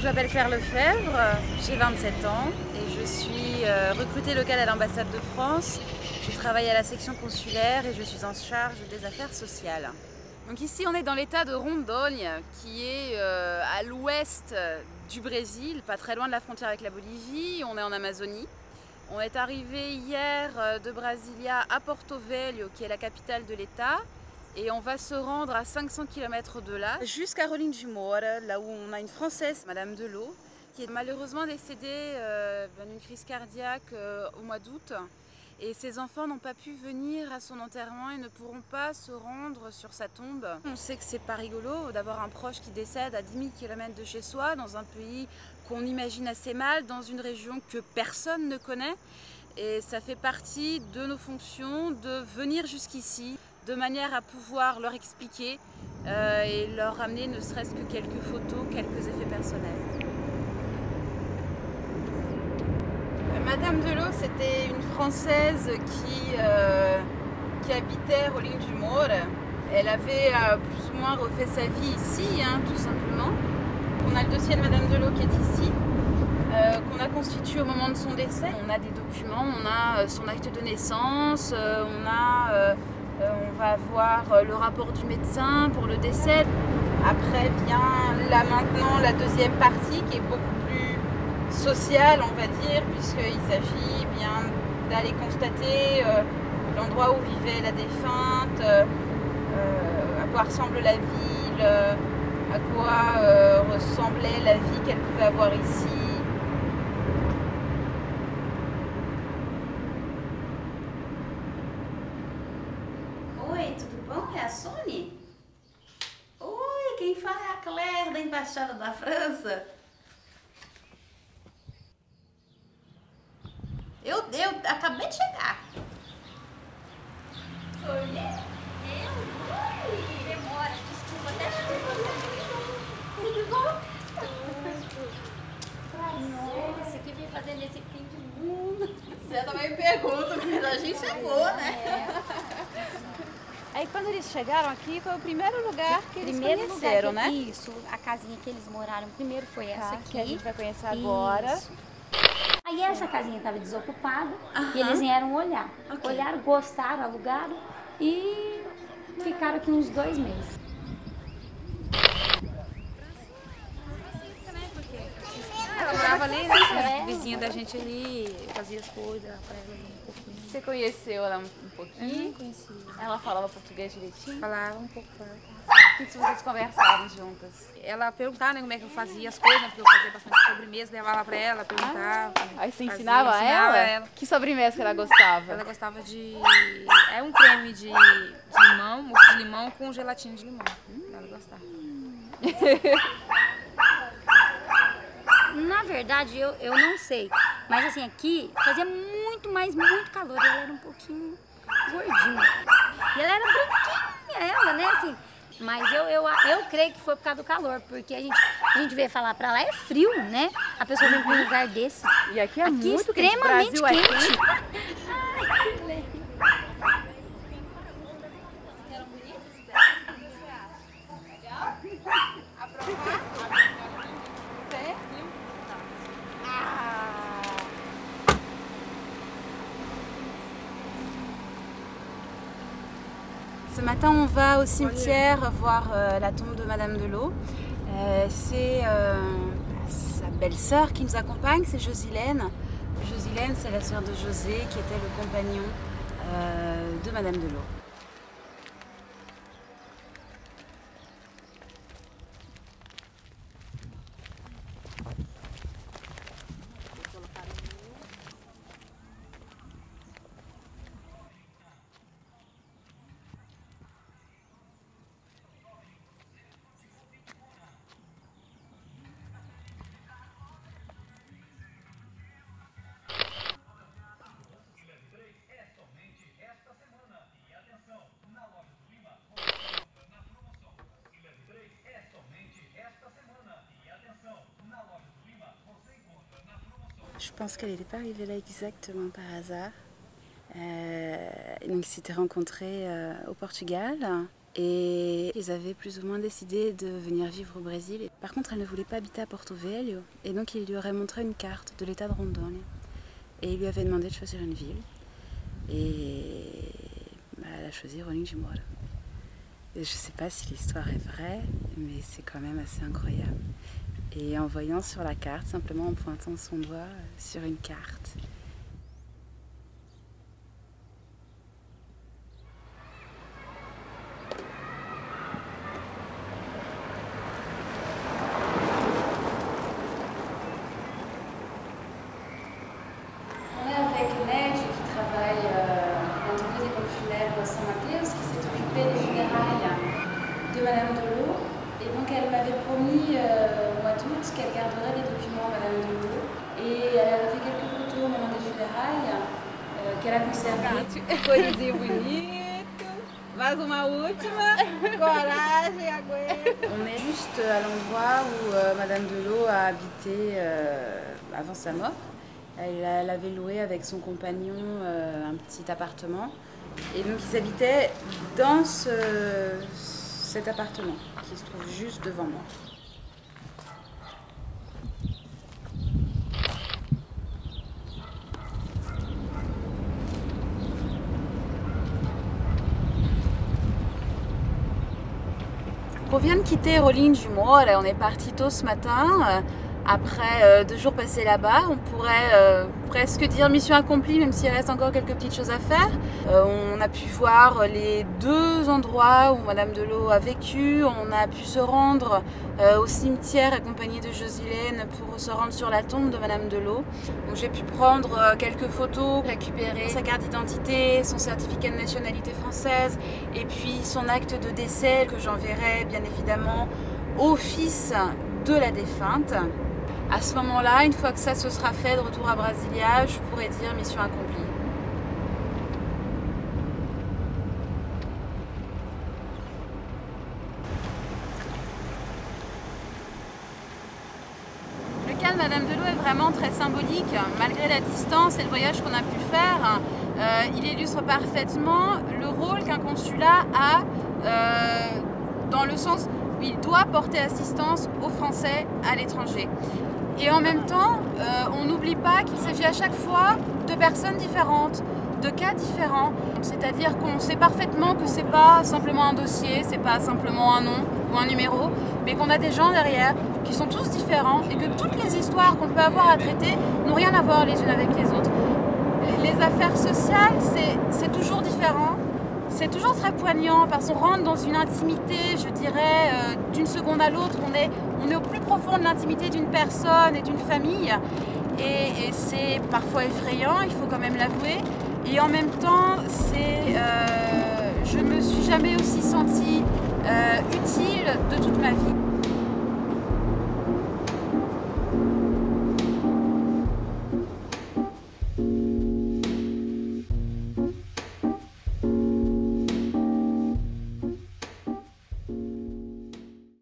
je m'appelle Claire Lefebvre, j'ai 27 ans et je suis recrutée locale à l'ambassade de France. Je travaille à la section consulaire et je suis en charge des affaires sociales. Donc ici on est dans l'état de Rondônia qui est à l'ouest du Brésil, pas très loin de la frontière avec la Bolivie. On est en Amazonie. On est arrivé hier de Brasilia à Porto Velho qui est la capitale de l'état. Et on va se rendre à 500 km de là, jusqu'à Rolim de Moura, là où on a une Française, Madame Delot, qui est malheureusement décédée d'une crise cardiaque au mois d'août. Et ses enfants n'ont pas pu venir à son enterrement et ne pourront pas se rendre sur sa tombe. On sait que c'est pas rigolo d'avoir un proche qui décède à 10 000 km de chez soi, dans un pays qu'on imagine assez mal, dans une région que personne ne connaît. Et ça fait partie de nos fonctions de venir jusqu'ici, de manière à pouvoir leur expliquer et leur ramener ne serait-ce que quelques photos, quelques effets personnels. Madame Delot, c'était une Française qui habitait Rolim de Moura. Elle avait plus ou moins refait sa vie ici, tout simplement. On a le dossier de Madame Delot qui est ici, qu'on a constitué au moment de son décès. On a des documents, on a son acte de naissance, on va avoir le rapport du médecin pour le décès. Après vient là maintenant la deuxième partie qui est beaucoup plus sociale, on va dire, puisqu'il s'agit bien d'aller constater l'endroit où vivait la défunte, à quoi ressemble la ville, à quoi ressemblait la vie qu'elle pouvait avoir ici. Oi, tudo bom? É a Sony? Oi, quem fala é a Claire, da Embaixada da França. Eu acabei de chegar. Sony? Oi! Demora, desculpa, até tudo bom? Nossa, o que vem fazer nesse fim de mundo? Você também pergunta, mas a gente chegou, né? Aí quando eles chegaram aqui, foi o primeiro lugar que eles conheceram, né? Isso, a casinha que eles moraram primeiro foi essa aqui. Que a gente vai conhecer agora. Isso. Aí essa casinha estava desocupada e eles vieram olhar. Olharam, gostaram, alugaram e ficaram aqui uns 2 meses. Ela morava ali, né? Vizinha da gente ali, fazia as coisas pra ela um pouquinho. Você conheceu ela um pouquinho? Conheci. Ela falava português direitinho? Falava um pouco. O que vocês conversavam juntas? Ela perguntava, né, como é que eu fazia as coisas, porque eu fazia bastante sobremesa, levava pra ela, perguntava. Aí você ensinava ela? Que sobremesa que ela gostava? Ela gostava de... É um creme de limão, mousse de limão com gelatina de limão. Ela gostava. Na verdade, eu não sei. Mas assim, aqui fazia muito, mas muito calor. E ela era um pouquinho gordinha. E ela era branquinha, né? Assim, mas eu creio que foi por causa do calor. Porque a gente veio falar pra lá, é frio, né? A pessoa vem pra um lugar desse. E aqui é aqui muito extremamente quente. quente. Ai, que legal. Ce matin, on va au cimetière voir la tombe de Madame Delot. C'est sa belle-sœur qui nous accompagne, c'est Josilène. Josilène, c'est la sœur de José qui était le compagnon de Madame Delot. Je pense qu'elle n'était pas arrivée là exactement par hasard. Donc ils s'étaient rencontrés au Portugal. Et ils avaient plus ou moins décidé de venir vivre au Brésil. Par contre, elle ne voulait pas habiter à Porto Velho. Et donc, il lui aurait montré une carte de l'état de Rondônia. Et il lui avait demandé de choisir une ville. Et elle a choisi Rolim de Moura. Je ne sais pas si l'histoire est vraie, mais c'est quand même assez incroyable. Et en voyant sur la carte, simplement en pointant son doigt sur une carte, de Madame Delot, et donc elle m'avait promis au mois d'août qu'elle garderait les documents Madame Delot, et elle avait fait quelques photos au moment des funérailles qu'elle a conservées. Coisinha bonito, mais uma última, coragem, aguenta. On est juste à l'endroit où Madame Delot a habité avant sa mort. Elle avait loué avec son compagnon un petit appartement, et donc ils habitaient dans cet appartement qui se trouve juste devant moi. On vient de quitter Rolim de Moura, on est parti tôt ce matin. Après 2 jours passés là-bas, on pourrait presque dire mission accomplie, même s'il reste encore quelques petites choses à faire. On a pu voir les 2 endroits où Madame Delot a vécu. On a pu se rendre au cimetière accompagné de Josilène pour se rendre sur la tombe de Madame Delot. Donc j'ai pu prendre quelques photos, récupérer sa carte d'identité, son certificat de nationalité française et puis son acte de décès que j'enverrai bien évidemment au fils de la défunte. À ce moment-là, une fois que ça se sera fait, de retour à Brasilia, je pourrais dire mission accomplie. Le cas de Madame Delot est vraiment très symbolique. Malgré la distance et le voyage qu'on a pu faire, il illustre parfaitement le rôle qu'un consulat a dans le sens où il doit porter assistance aux Français à l'étranger. Et en même temps, on n'oublie pas qu'il s'agit à chaque fois de personnes différentes, de cas différents. C'est-à-dire qu'on sait parfaitement que c'est pas simplement un dossier, c'est pas simplement un nom ou un numéro, mais qu'on a des gens derrière qui sont tous différents et que toutes les histoires qu'on peut avoir à traiter n'ont rien à voir les unes avec les autres. Les affaires sociales, c'est toujours différent. C'est toujours très poignant parce qu'on rentre dans une intimité, je dirais, d'une seconde à l'autre. On est au plus profond de l'intimité d'une personne et d'une famille. Et c'est parfois effrayant, il faut quand même l'avouer. Et en même temps, je ne me suis jamais aussi sentie utile de toute ma vie.